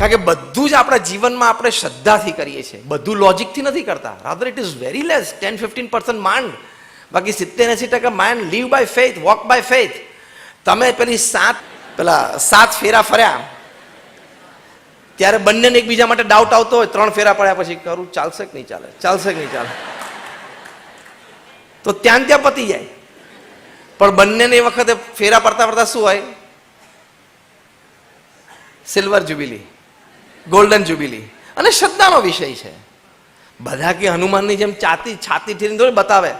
કારણ કે બધું જ આપણા જીવનમાં આપણે શ્રદ્ધાથી કરીએ છીએ, બધું લોજિકથી નથી કરતા. Rather it is very less, 10-15% માંડ, બાકી 70-80% mind live by faith, walk by faith. તમે પેલી 7 ફેરા ફર્યા ત્યારે બંનેને એકબીજા માટે ડાઉટ આવતો હોય, 3 ફેરા પડ્યા પછી કરું ચાલશે કે નહીં ચાલે, ચાલશે કે નહીં ચાલે, તો ત્યાં પતી જાય. પણ બંનેને એ વખતે ફેરા પડતા પડતા શું હોય? Silver jubilee, golden jubilee. અને શ્રદ્ધાનો વિષય છે. બધા કે હનુમાનની જેમ છાતી ઠીને થોડી બતાવે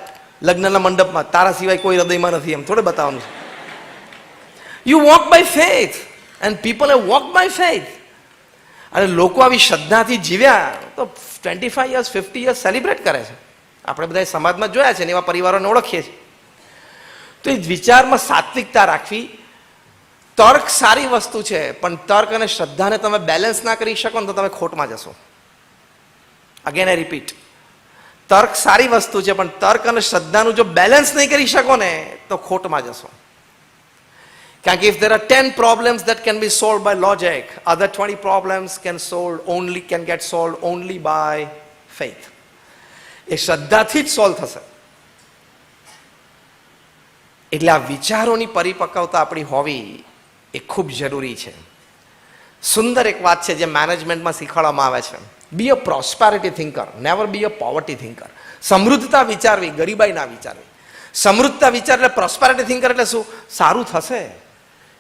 લગ્નના મંડપમાં, તારા સિવાય કોઈ હૃદયમાં નથી, એમ થોડે બતાવવાનું છે. You walk by faith and people have walk by faith. અને લોકો આવી શ્રદ્ધાથી જીવ્યા તો 25 યર્સ 50 યર્સ સેલિબ્રેટ કરે છે. આપણે બધા સમાજમાં જોયા છે ને, એવા પરિવારોને ઓળખીએ છીએ. તો એ વિચારમાં સાત્વિકતા રાખવી. તર્ક સારી વસ્તુ છે, પણ તર્ક અને શ્રદ્ધાને તમે બેલેન્સ ના કરી શકો ને તો તમે ખોટમાં જશો. અગેન આઈ રિપીટ, તર્ક સારી વસ્તુ છે, પણ તર્ક અને શ્રદ્ધાનું જો બેલેન્સ નહીં કરી શકો ને તો ખોટમાં જશો. કારણ કે if there are 10 problems that can be solved by logic, other 20 problems can get solved only by faith. એ શ્રદ્ધાથી જ સોલ્વ થશે. એટલે આ વિચારોની પરિપક્વતા આપણી હોવી એ ખૂબ જરૂરી છે. સુંદર એક વાત છે જે મેનેજમેન્ટમાં શીખવાડવામાં આવે છે, be a prosperity thinker, never be a poverty thinker. સમૃદ્ધતા વિચારવી, ગરીબાઈ ના વિચારવી. સમૃદ્ધતા વિચાર એટલે પ્રોસ્પેરિટી થિંકર એટલે શું? સારું થશે.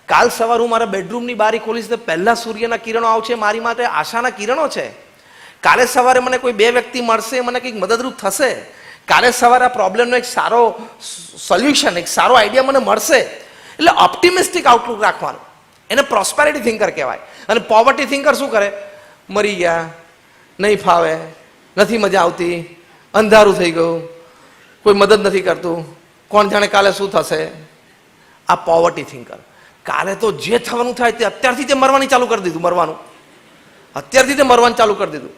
કાલ સવાર હું મારા બેડરૂમની બારી ખોલીશ તો પહેલા સૂર્યના કિરણો આવશે, મારી માટે આશાના કિરણો છે. કાલે સવારે મને કોઈ 2 વ્યક્તિ મળશે, મને કંઈક મદદરૂપ થશે. કાલે સવારે આ પ્રોબ્લેમનો એક સારો સોલ્યુશન, એક સારો આઈડિયા મને મળશે. એટલે ઓપ્ટિમિસ્ટિક આઉટલુક રાખવાનું, એને પ્રોસ્પેરિટી થિંકર કહેવાય. અને પોવર્ટી થિંકર શું કરે? મરી ગયા, નહીં ફાવે, નથી મજા આવતી, અંધારું થઈ ગયું, કોઈ મદદ નથી કરતું, કોણ જાણે કાલે શું થશે. આ પોવર્ટી થિંકર. કાલે તો જે થવાનું થાય તે અત્યારથી તે મરવાની ચાલુ કરી દીધું, અત્યારથી તે મરવાનું ચાલુ કરી દીધું.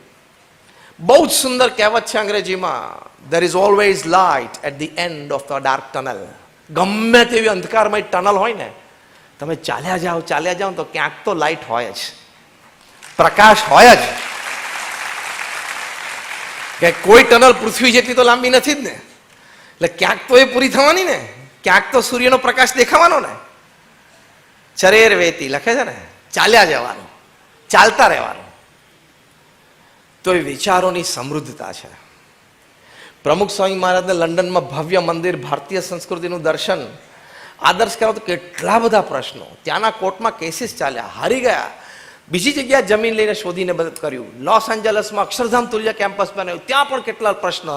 બહુ જ સુંદર કહેવત છે અંગ્રેજીમાં, there is always light at the end of the dark tunnel. ગમે તેવી અંધકારમય ટનલ હોય ને, તમે ચાલ્યા જાઓ તો ક્યાંક તો લાઇટ હોય જ, પ્રકાશ હોય જ. કે કોઈ ટનલ પૃથ્વી જેટલી તો લાંબી નથી જ ને, એટલે ક્યાંક તો એ પૂરી થવાની ને, ક્યાંક તો સૂર્યનો પ્રકાશ દેખાવાનો ને. ચરેર વેતી લખે છે ને, ચાલ્યા જવાનું, ચાલતા રહેવાનું. તો એ વિચારોની સમૃદ્ધતા છે. પ્રમુખ સ્વામી મહારાજને લંડનમાં ભવ્ય મંદિર, ભારતીય સંસ્કૃતિનું દર્શન, આદર્શ કરાવો તો કેટલા બધા પ્રશ્નો. ત્યાંના કોર્ટમાં કેસીસ ચાલ્યા, હારી ગયા. બીજી જગ્યાએ જમીન લઈને શોધીને મદદ કર્યું. લોસ એન્જલસમાં અક્ષરધામ તુલ્ય કેમ્પસ બનાવ્યું, ત્યાં પણ કેટલા પ્રશ્ન,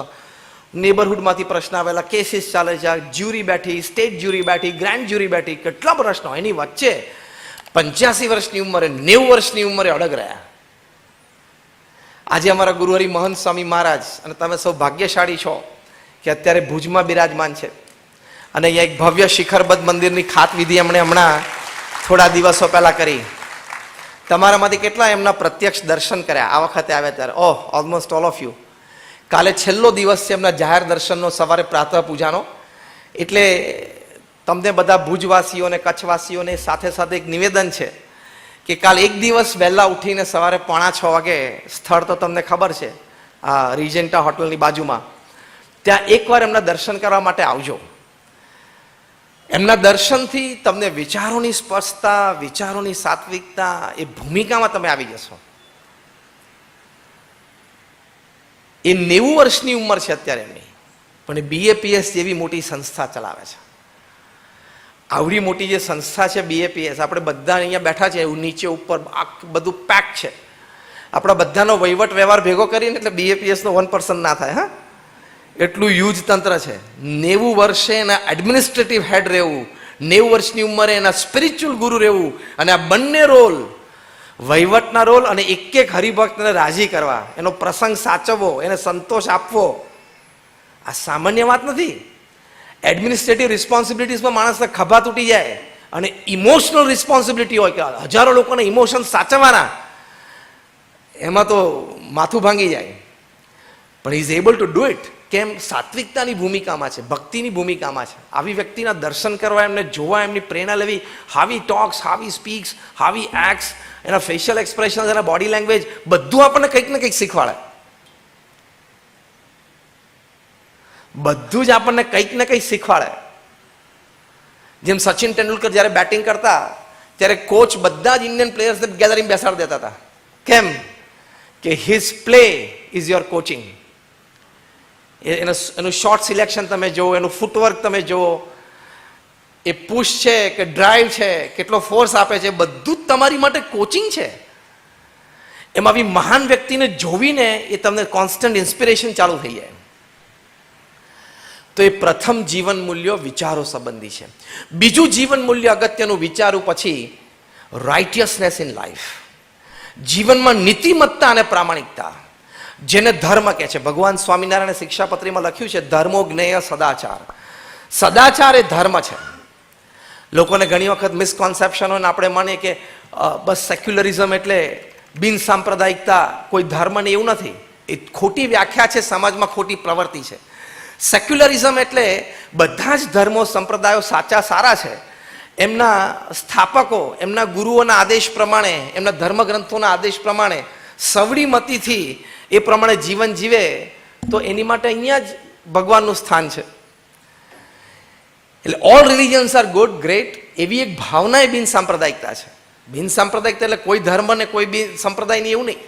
નેબરહુડમાંથી પ્રશ્ન આવેલા, કેસીસ ચાલે છે, જ્યુરી બેઠી, સ્ટેટ જ્યુરી બેઠી, ગ્રાન્ડ જ્યુરી બેઠી, કેટલા પ્રશ્નો. એની વચ્ચે 85 વર્ષની ઉંમરે, 90 વર્ષની ઉંમરે અડગ રહ્યા. આજે અમારા ગુરુહરિ મહંત સ્વામી મહારાજ, અને તમે સૌ ભાગ્યશાળી છો કે અત્યારે ભુજમાં બિરાજમાન છે, અને અહીંયા એક ભવ્ય શિખરબદ્ધ મંદિરની ખાત વિધિ એમણે હમણાં થોડા દિવસો પહેલા કરી. તમારામાંથી કેટલા એમના પ્રત્યક્ષ દર્શન કર્યા આ વખતે આવ્યા ત્યારે? Almost all of you. કાલે છેલ્લો દિવસ છે એમના જાહેર દર્શનનો, સવારે પ્રાતઃ પૂજાનો. એટલે તમને બધા ભુજવાસીઓને, કચ્છવાસીઓને સાથે સાથે એક નિવેદન છે કે કાલ એક દિવસ વહેલા ઉઠીને સવારે 5:45 વાગે, સ્થળ તો તમને ખબર છે, આ રિજેન્ટા હોટલની બાજુમાં, ત્યાં એકવાર એમના દર્શન કરવા માટે આવજો. એમના દર્શનથી તમને વિચારોની સ્પષ્ટતા, વિચારોની સાત્વિકતા, એ ભૂમિકામાં તમે આવી જશો. એ 90 વર્ષની ઉંમર છે અત્યારે એમની, પણ BAPS જેવી મોટી સંસ્થા ચલાવે છે. આવડી મોટી જે સંસ્થા છે BAPS, આપણે બધા અહીંયા બેઠા છે, એવું નીચે ઉપર બધું પેક છે. આપણા બધાનો વહીવટ વ્યવહાર ભેગો કરીને એટલે BAPS નો 1% ના થાય. હા, એટલું યુજ તંત્ર છે. 90 વર્ષે એના એડમિનિસ્ટ્રેટિવ હેડ રહેવું, 90 વર્ષની ઉંમરે એના સ્પિરિચ્યુઅલ ગુરુ રહેવું, અને આ બંને રોલ, વહીવટના રોલ અને એક હરિભક્તને રાજી કરવા, એનો પ્રસંગ સાચવવો, એને સંતોષ આપવો, આ સામાન્ય વાત નથી. એડમિનિસ્ટ્રેટિવ રિસ્પોન્સિબિલિટીઝમાં માણસને ખભા તૂટી જાય, અને ઇમોશનલ રિસ્પોન્સિબિલિટી હોય કે હજારો લોકોને ઇમોશન સાચવવાના, એમાં તો માથું ભાંગી જાય. પણ he is able to do it. કેમ? સાત્વિકતાની ભૂમિકામાં છે, ભક્તિની ભૂમિકામાં છે. આવી વ્યક્તિના દર્શન કરવા, એમને જોવા, એમની પ્રેરણા લેવી. How he talks, how he speaks, how he acts, એના ફેશિયલ એક્સપ્રેશન, એના બોડી લેંગ્વેજ, બધું આપણને કંઈક ને કંઈક શીખવાડે. બધું જ આપણને કંઈક ને કંઈક શીખવાડે. જેમ સચિન તેંડુલકર જ્યારે બેટિંગ કરતા ત્યારે કોચ બધા જ ઇન્ડિયન પ્લેયર્સને ગેધરિંગ બેસાડી દેતા હતા. કેમ? કે his play is your coaching. એનું શોર્ટ સિલેક્શન તમે જુઓ, એનું ફૂટવર્ક તમે જુઓ, એ પુશ છે કે ડ્રાઈવ છે, કેટલો ફોર્સ આપે છે, બધું જ તમારી માટે કોચિંગ છે. એમાં બી મહાન વ્યક્તિને જોવીને એ તમને કોન્સ્ટન્ટ ઇન્સ્પિરેશન ચાલુ થઈ જાય. તો એ પ્રથમ જીવન મૂલ્યો વિચારો સંબંધી છે. બીજું જીવન મૂલ્ય અગત્યનું વિચારું પછી રાઇટિયસનેસ ઇન લાઈફ. જીવનમાં નીતિમત્તા અને પ્રામાણિકતા, જેને ધર્મ કહે છે. ભગવાન સ્વામિનારાયણે શિક્ષાપત્રીમાં લખ્યું છે, ધર્મો જ્ઞેય સદાચાર. સદાચાર એ ધર્મ છે. લોકોને ઘણી વખત મિસકોન્સેપ્શન હોય ને આપણે માનીએ કે બસ સેક્યુલરિઝમ એટલે બિન સાંપ્રદાયિકતા કોઈ ધર્મ ને, એવું નથી. એ ખોટી વ્યાખ્યા છે, સમાજમાં ખોટી પ્રવૃત્તિ છે. સેક્યુલરિઝમ એટલે બધા જ ધર્મો સંપ્રદાયો સાચા સારા છે, એમના સ્થાપકો, એમના ગુરુઓના આદેશ પ્રમાણે, એમના ધર્મગ્રંથોના આદેશ પ્રમાણે સવડી મતીથી એ પ્રમાણે જીવન જીવે તો એની માટે અહીંયા જ ભગવાનનું સ્થાન છે. એટલે all religions are good, great, એવી એક ભાવના એ બિન સાંપ્રદાયિકતા છે. બિન સાંપ્રદાયિકતા એટલે કોઈ ધર્મ ને કોઈ બિન સંપ્રદાય નહીં, એવું નહીં.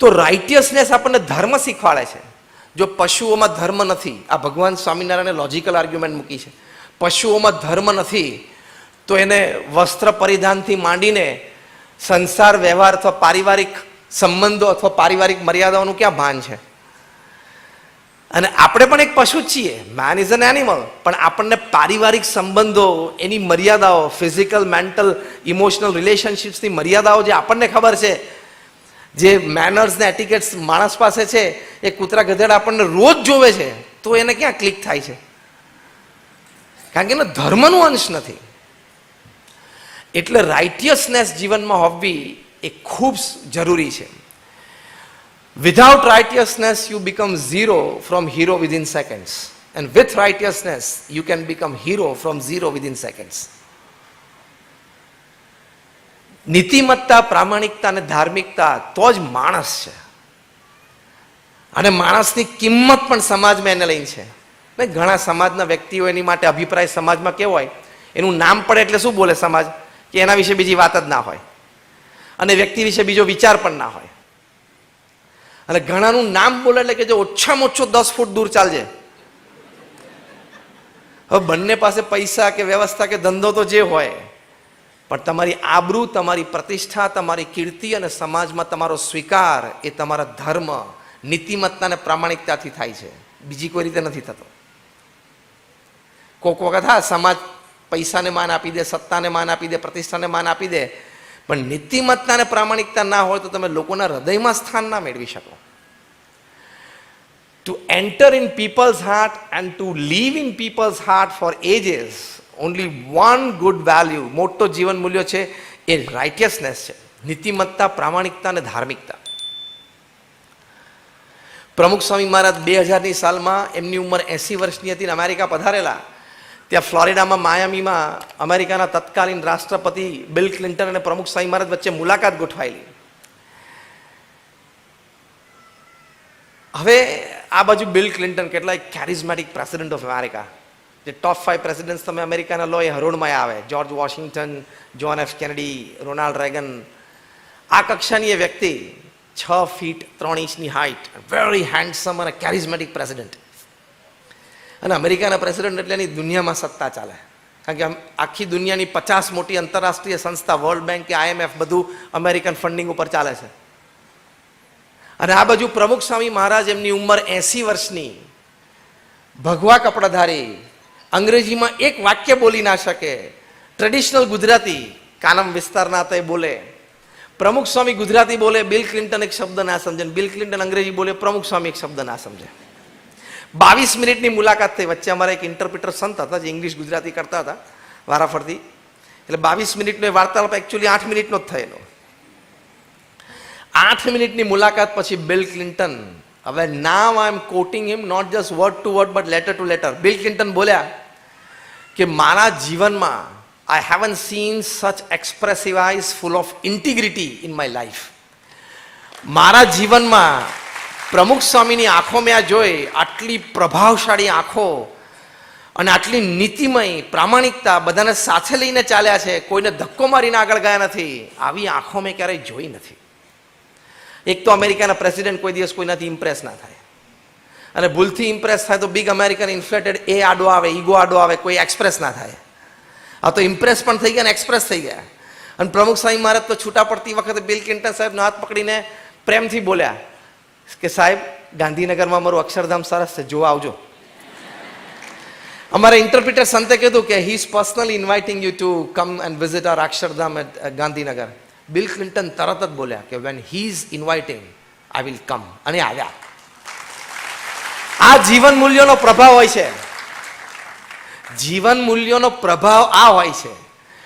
તો રાઇટિયસનેસ આપણને ધર્મ શીખવાડે છે. જો પશુઓમાં ધર્મ નથી, આ ભગવાન સ્વામિનારાયણે લોજિકલ આર્ગ્યુમેન્ટ મૂકી છે, પશુઓમાં ધર્મ નથી તો એને વસ્ત્ર પરિધાનથી માંડીને સંસાર વ્યવહાર અથવા પારિવારિક સંબંધો અથવા પારિવારિક મર્યાદાઓનું ક્યાં ભાન છે? અને આપણે પણ એક પશુ જ છીએ, મેન ઇઝ એન એનિમલ, પણ આપણને પારિવારિક સંબંધો, એની મર્યાદાઓ, ફિઝિકલ, મેન્ટલ, ઇમોશનલ રિલેશનશિપ્સની મર્યાદાઓ જે આપણને ખબર છે, જે મેનર્સ ને એટિકેટ્સ માણસ પાસે છે, એ કૂતરા ગધેડા આપણને રોજ જોવે છે, તો એને ક્યાં ક્લિક થાય છે? કારણ કે એને ધર્મનો અંશ નથી. એટલે રાઇટિયસનેસ જીવનમાં હોવી એ ખૂબ જરૂરી છે. Without righteousness you become zero from hero within seconds, and with righteousness you can become hero from zero within seconds. નીતિમત્તા, પ્રામાણિકતા અને ધાર્મિકતા તો જ માણસ છે. અને માણસની કિંમત પણ સમાજમાં એને લઈને છે. ઘણા સમાજના વ્યક્તિઓ એની માટે અભિપ્રાય સમાજમાં કેવો હોય, એનું નામ પડે એટલે શું બોલે સમાજ? કે એના વિશે બીજી વાત જ ના હોય અને વ્યક્તિ વિશે બીજો વિચાર પણ ના હોય. અને ઘણાનું નામ બોલે એટલે કે જે ઓછામાં ઓછો 10 ફૂટ દૂર ચાલજે. હવે બંને પાસે પૈસા કે વ્યવસ્થા કે ધંધો તો જે હોય, પણ તમારી આબરૂ, તમારી પ્રતિષ્ઠા, તમારી કીર્તિ અને સમાજમાં તમારો સ્વીકાર એ તમારા ધર્મ, નીતિમત્તા અને પ્રામાણિકતાથી થાય છે, બીજી કોઈ રીતે નથી થતો. કોક વખત હા સમાજ પૈસાને માન આપી દે, સત્તાને માન આપી દે, પ્રતિષ્ઠાને માન આપી દે, પણ નીતિમત્તા અને પ્રામાણિકતા ના હોય તો તમે લોકોના હૃદયમાં સ્થાન ના મેળવી શકો. To enter in people's heart and to leave in people's heart for ages, only one good value, મોટો જીવન મૂલ્ય છે એ રાઇટિયસનેસ છે, નીતિમત્તા, પ્રામાણિકતા અને ધાર્મિકતા. પ્રમુખ સ્વામી મહારાજ 2000ની સાલમાં એમની ઉંમર 80 વર્ષની હતી, અમેરિકા પધારેલા. ત્યાં ફ્લોરિડામાં માયામીમાં અમેરિકાના તત્કાલીન રાષ્ટ્રપતિ બિલ ક્લિન્ટન અને પ્રમુખ સ્વામી મહારાજ વચ્ચે મુલાકાત ગોઠવાયેલી. હવે આ બાજુ બિલ ક્લિન્ટન, કેટલાય કેરિઝમેટિક પ્રેસિડેન્ટ ઓફ અમેરિકા, જે ટોપ 5 પ્રેસિડેન્ટ્સ તમે અમેરિકાના લો એ હરોળમાં આવે, George Washington, John F Kennedy, Ronald Reagan, આ કક્ષાની એ વ્યક્તિ 6 ફીટ 3 ઇંચની હાઇટ, વેરી હેન્ડસમ અને કેરિઝમેટિક પ્રેસિડેન્ટ. અને અમેરિકાના પ્રેસિડેન્ટ એટલે એની દુનિયામાં સત્તા ચાલે, કારણ કે આખી દુનિયાની 50 મોટી આંતરરાષ્ટ્રીય સંસ્થા, વર્લ્ડ બેંક કે IMF, બધું અમેરિકન ફંડિંગ ઉપર ચાલે છે. અને આ બાજુ પ્રમુખ સ્વામી મહારાજ, એમની ઉંમર 80 વર્ષની, ભગવા કપડાધારી, અંગ્રેજીમાં એક વાક્ય બોલી ના શકે, ટ્રેડિશનલ ગુજરાતી, કાનમ વિસ્તારના હતા એ બોલે. પ્રમુખ સ્વામી ગુજરાતી બોલે, બિલ ક્લિન્ટન એક શબ્દ ના સમજે, બિલ ક્લિન્ટન અંગ્રેજી બોલે, પ્રમુખ સ્વામી એક શબ્દ ના સમજે. 22 મિનિટની મુલાકાત થઈ. વચ્ચે અમારા એક ઇન્ટરપ્રિટર સંત હતા જે ઇંગ્લિશ ગુજરાતી કરતા હતા વારાફરતી, એટલે 22 મિનિટનો વાર્તાલાપ એકચ્યુઅલી 8 મિનિટનો જ થયેલો. 8 મિનિટની મુલાકાત પછી બિલ ક્લિન્ટન હવે now I am quoting him not just word to word but letter to letter. Bill Clinton બોલ્યા કે મારા જીવનમાં I haven't seen such expressive eyes full of integrity in my life. મારા જીવનમાં પ્રમુખ સ્વામીની આંખો મેં આ જોઈ, આટલી પ્રભાવશાળી આંખો અને આટલી નીતિમય પ્રામાણિકતા, બધાને સાથે લઈને ચાલ્યા છે, કોઈને ધક્કો મારીને આગળ ગયા નથી, આવી આંખો મેં ક્યારેય જોઈ નથી. એક તો અમેરિકાના પ્રેસિડેન્ટ કોઈ દિવસ કોઈનાથી ઇમ્પ્રેસ ના થાય, અને ભૂલથી ઇમ્પ્રેસ થાય તો બિગ અમેરિકન ઇન્ફ્લેટેડ એ આડો આવે, ઈગો આડો આવે, કોઈ એક્સપ્રેસ ના થાય. આ તો ઇમ્પ્રેસ પણ થઈ ગયા ને એક્સપ્રેસ થઈ ગયા. અને પ્રમુખ સ્વામી મહારાજ તો છૂટા પડતી વખતે બિલ ક્લિન્ટન સાહેબનો હાથ પકડીને પ્રેમથી બોલ્યા કે સાહેબ ગાંધીનગરમાં મારું અક્ષરધામ સરસ છે, જોવા આવજો. અમારા ઇન્ટરપ્રિટર સંતે કીધું કે he is personally inviting you to come and visit our Akshardham at Gandhinagar. Bill Clinton તરત જ બોલ્યા કે when he is inviting I will come, અને આવ્યા. આ જીવન મૂલ્યોનો પ્રભાવ હોય છે. જીવન મૂલ્યોનો પ્રભાવ આ હોય છે.